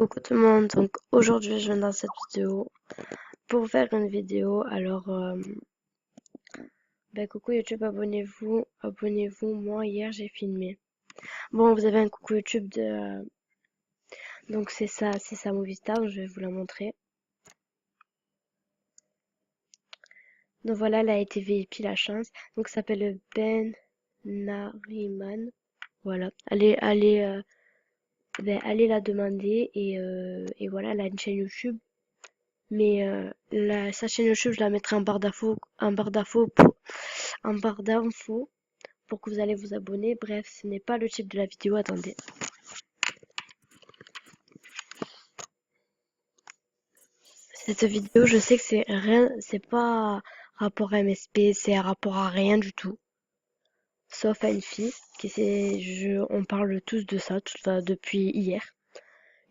Coucou tout le monde, donc aujourd'hui je viens dans cette vidéo pour faire une vidéo. Alors, coucou YouTube, abonnez-vous. Moi hier j'ai filmé. Bon, vous avez un coucou YouTube donc c'est ça Movistar, je vais vous la montrer. Donc voilà, elle a été VIP la chance. Donc ça s'appelle Ben Nariman. Voilà, allez la demander et voilà, elle a une chaîne YouTube. Mais sa chaîne YouTube, je la mettrai en barre d'infos pour que vous allez vous abonner. Bref, ce n'est pas le type de la vidéo. Attendez. Cette vidéo, je sais que c'est rien, c'est pas rapport à MSP, c'est un rapport à rien du tout. Sauf à une fille on parle tous de ça, enfin, depuis hier.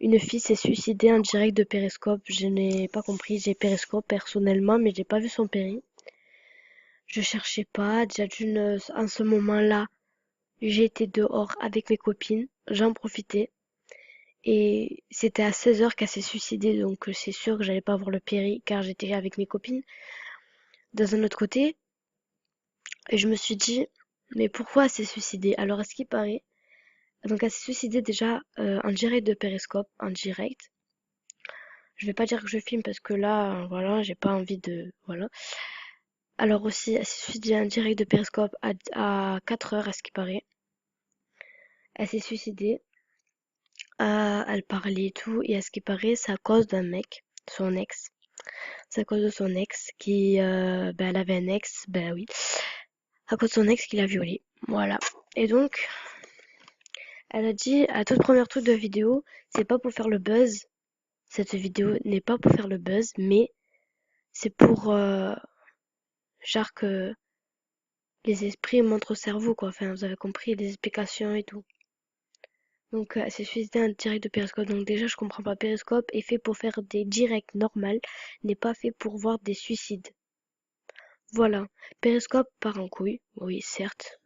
Une fille s'est suicidée en direct de Périscope. Je n'ai pas compris. J'ai Périscope personnellement, mais j'ai pas vu son péri. Je cherchais pas. Déjà en ce moment-là, j'étais dehors avec mes copines, j'en profitais. Et c'était à 16h qu'elle s'est suicidée, donc c'est sûr que j'allais pas voir le péri car j'étais avec mes copines. Dans un autre côté, et je me suis dit, mais pourquoi elle s'est suicidée? Alors à ce qui paraît, donc elle s'est suicidée déjà en direct de Periscope, en direct. Je vais pas dire que je filme parce que là, voilà, j'ai pas envie de... Voilà. Alors aussi, elle s'est suicidée en direct de Periscope à 4h à ce qui paraît. Elle s'est suicidée. Elle parlait et tout, et à ce qui paraît, c'est à cause d'un mec, son ex. C'est à cause de son ex elle avait un ex, ben oui, à cause de son ex qui l'a violée. Voilà. Et donc, elle a dit, à toute première truc de vidéo, c'est pas pour faire le buzz. Cette vidéo n'est pas pour faire le buzz, mais c'est pour, genre que les esprits montrent au cerveau, quoi. Enfin, vous avez compris, les explications et tout. Donc, elle s'est suicidée en direct de Periscope. Donc, déjà, je comprends pas. Periscope est fait pour faire des directs normales, n'est pas fait pour voir des suicides. Voilà. Periscope part en couille. Oui, certes.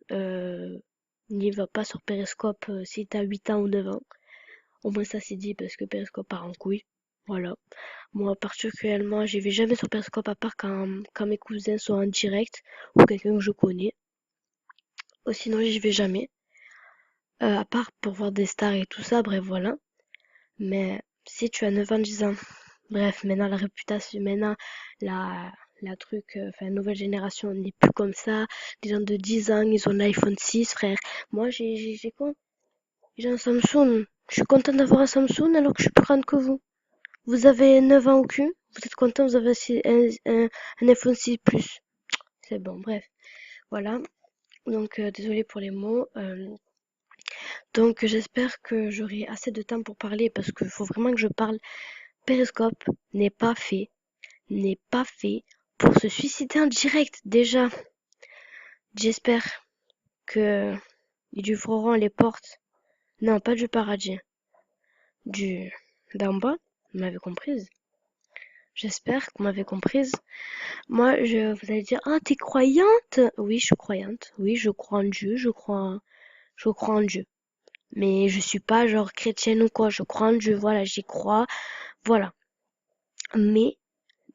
N'y va pas sur Periscope si t'as 8 ans ou 9 ans. Au moins, ça c'est dit parce que Periscope part en couille. Voilà. Moi, particulièrement, j'y vais jamais sur Periscope à part quand mes cousins sont en direct ou quelqu'un que je connais. Ou sinon, j'y vais jamais. À part pour voir des stars et tout ça, bref, voilà. Mais si tu as 9 ans, 10 ans, bref, maintenant la réputation, maintenant la, enfin, la nouvelle génération n'est plus comme ça. Les gens de 10 ans, ils ont l'iPhone 6, frère. Moi, j'ai quoi? J'ai un Samsung. Je suis contente d'avoir un Samsung alors que je suis plus grande que vous. Vous avez 9 ans au cul? Vous êtes content, vous avez un iPhone 6 Plus. C'est bon, bref. Voilà. Donc, désolé pour les mots. Donc, j'espère que j'aurai assez de temps pour parler parce qu'il faut vraiment que je parle. Periscope n'est pas fait pour se suicider en direct. Déjà, j'espère que ils ouvriront les portes. Non, pas du paradis. Du d'en bas. Vous m'avez comprise? J'espère que vous m'avez comprise. Moi, vous allez dire, ah, t'es croyante? Oui, je suis croyante. Oui, je crois en Dieu. Je crois en Dieu. Mais je suis pas genre chrétienne ou quoi. Je crois en Dieu. Voilà, j'y crois. Voilà. Mais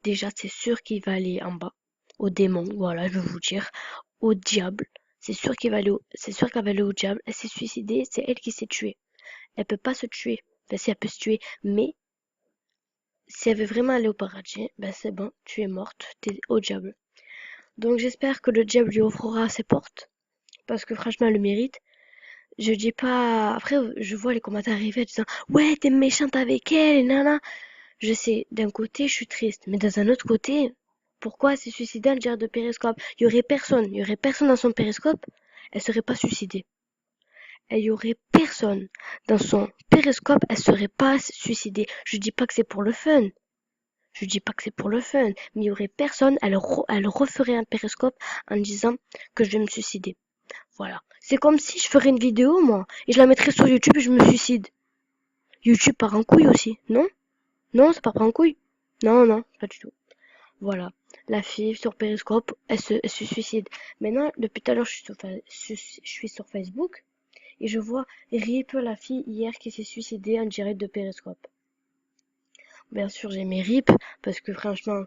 déjà, c'est sûr qu'il va aller en bas. Au démon, voilà, je vais vous dire. Au diable. C'est sûr qu'elle va aller au diable. Elle s'est suicidée, c'est elle qui s'est tuée. Elle peut pas se tuer. Enfin, si elle peut se tuer. Mais, si elle veut vraiment aller au paradis, ben c'est bon, tu es morte, t'es au diable. Donc j'espère que le diable lui ouvrira ses portes. Parce que franchement, elle le mérite. Je dis pas. Après, je vois les commentaires arriver en disant ouais, t'es méchante avec elle, et nana. Je sais, d'un côté, je suis triste, mais d'un autre côté, pourquoi elle s'est suicidée en direct de Périscope? Il y aurait personne dans son Périscope, elle serait pas suicidée. Et il y aurait personne dans son Périscope, elle serait pas suicidée. Je dis pas que c'est pour le fun. Je dis pas que c'est pour le fun, mais il y aurait personne, elle referait un Périscope en disant que je vais me suicider. Voilà. C'est comme si je ferais une vidéo, moi, et je la mettrais sur YouTube et je me suicide. YouTube part en couille aussi, non? Non, ça part pas en couille. Non, non, pas du tout. Voilà. La fille sur Periscope, elle se suicide. Maintenant, depuis tout à l'heure, je suis sur Facebook et je vois RIP la fille hier qui s'est suicidée en direct de Periscope. Bien sûr, j'ai mes rips, parce que franchement,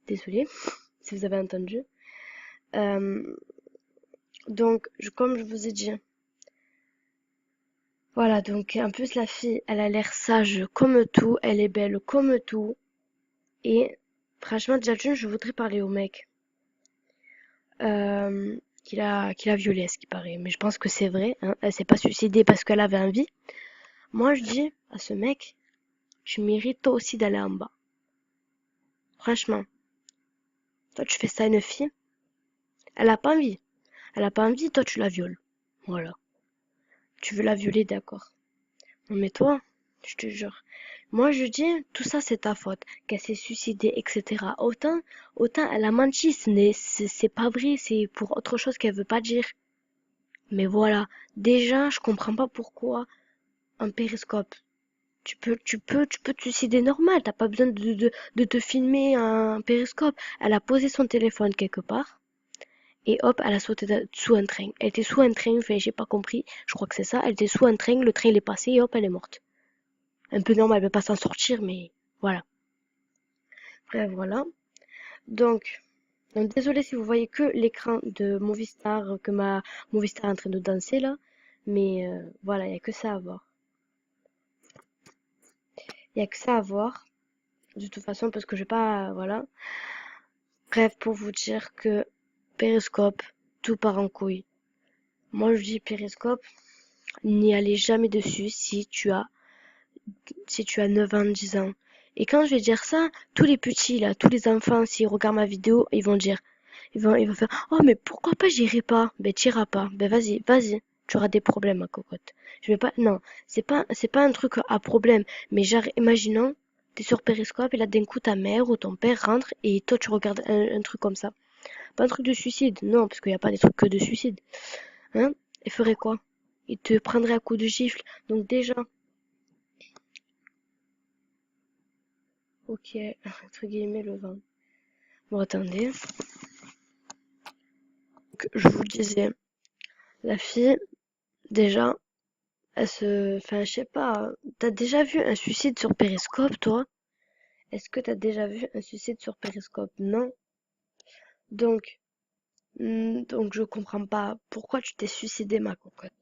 désolé si vous avez entendu. Euh, donc, comme je vous ai dit, voilà, donc en plus la fille, elle a l'air sage comme tout, elle est belle comme tout, et franchement, déjà d'une, je voudrais parler au mec qu'il a violé, à ce qui paraît, mais je pense que c'est vrai, hein, elle s'est pas suicidée parce qu'elle avait envie. Moi, je dis à ce mec, tu mérites toi aussi d'aller en bas. Franchement, toi tu fais ça à une fille, elle a pas envie. Elle a pas envie, toi tu la violes. Voilà. Tu veux la violer, d'accord. Non mais toi, je te jure. Moi je dis, tout ça c'est ta faute, qu'elle s'est suicidée, etc. Autant elle a menti, c'est pas vrai, c'est pour autre chose qu'elle veut pas dire. Mais voilà, déjà je comprends pas pourquoi un périscope. Tu peux te suicider normal, t'as pas besoin de te filmer un périscope. Elle a posé son téléphone quelque part. Et hop, elle a sauté sous un train. Elle était sous un train, enfin, j'ai pas compris. Je crois que c'est ça. Elle était sous un train, le train il est passé et hop, elle est morte. Un peu normal, elle peut pas s'en sortir, mais voilà. Bref, voilà. Donc, désolé si vous voyez que l'écran de Movistar, que ma Movistar est en train de danser là. Mais voilà, il y a que ça à voir. Il y a que ça à voir. De toute façon, parce que je vais pas, voilà. Bref, pour vous dire que Périscope, tout part en couille. Moi, je dis Périscope, n'y allez jamais dessus si tu as 9 ans, 10 ans. Et quand je vais dire ça, tous les petits là, tous les enfants, s'ils regardent ma vidéo, ils vont dire, ils vont faire, oh mais pourquoi pas j'irai pas? Ben t'iras pas. Ben vas-y, vas-y. Tu auras des problèmes, ma cocotte. Je vais pas, non, c'est pas un truc à problème. Mais genre, imaginons, t'es sur Périscope et là d'un coup ta mère ou ton père rentre et toi tu regardes un truc comme ça. Pas un truc de suicide, non, parce qu'il n'y a pas des trucs que de suicide. Hein? Il ferait quoi? Il te prendrait à coup de gifle. Donc déjà, ok, entre guillemets le vent. Bon, attendez. Je vous le disais, la fille, déjà, enfin, je sais pas, t'as déjà vu un suicide sur Périscope, toi? Est-ce que t'as déjà vu un suicide sur Périscope? Non. Donc, donc je comprends pas pourquoi tu t'es suicidée, ma cocotte.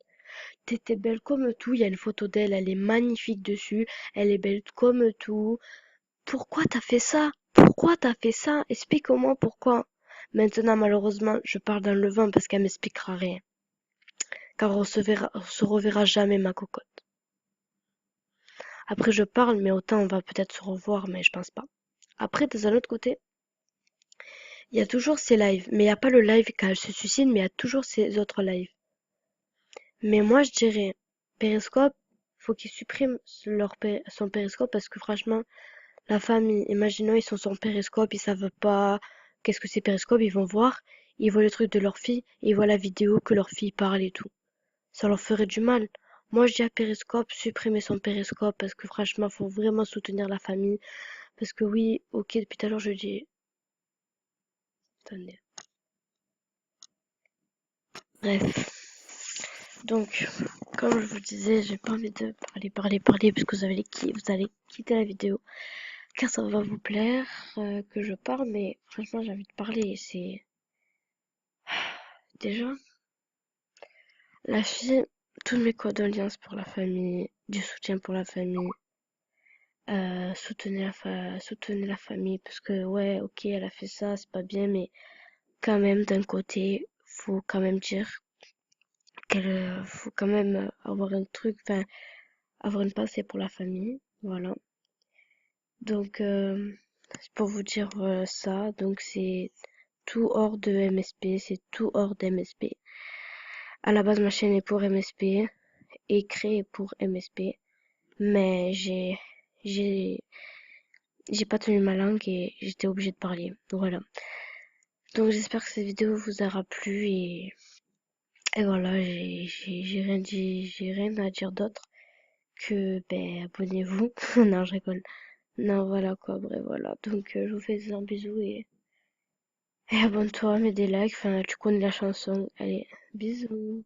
T'étais belle comme tout, il y a une photo d'elle, elle est magnifique dessus, elle est belle comme tout. Pourquoi t'as fait ça? Pourquoi t'as fait ça? Explique-moi pourquoi. Maintenant, malheureusement, je parle dans le vent parce qu'elle m'expliquera rien. Car on se reverra jamais, ma cocotte. Après, je parle, mais autant on va peut-être se revoir, mais je pense pas. Après, dans un autre côté, il y a toujours ces lives, mais il n'y a pas le live quand elle se suicide, mais il y a toujours ces autres lives. Mais moi, je dirais, Periscope, faut qu'ils suppriment son Periscope parce que franchement, la famille, imaginons, ils sont sur Periscope, ils savent pas qu'est-ce que c'est Periscope, ils vont voir, ils voient le truc de leur fille, et ils voient la vidéo que leur fille parle et tout. Ça leur ferait du mal. Moi, je dis à Periscope, supprimer son Periscope parce que franchement, faut vraiment soutenir la famille. Parce que oui, ok, depuis tout à l'heure, je dis, attendez. Bref. Donc, comme je vous disais, j'ai pas envie de parler, parce que vous allez quitter la vidéo. Car ça va vous plaire que je parle, mais franchement, j'ai envie de parler. C'est déjà la fille, toutes mes condoléances pour la famille, du soutien pour la famille. Soutenez la famille parce que ouais, ok, elle a fait ça, c'est pas bien, mais quand même, d'un côté, faut quand même dire qu'elle, faut quand même avoir un truc, enfin, avoir une pensée pour la famille, voilà. Donc, c'est pour vous dire ça, donc c'est tout hors de MSP, c'est tout hors d'MSP. À la base, ma chaîne est pour MSP et créée pour MSP, mais j'ai, j'ai pas tenu ma langue et j'étais obligée de parler. Voilà. Donc j'espère que cette vidéo vous aura plu et voilà, j'ai rien à dire d'autre que ben abonnez-vous. Non, je rigole. Non, voilà quoi, bref, voilà. Donc je vous fais un bisou et abonne-toi, mets des likes, enfin tu connais la chanson. Allez, bisous.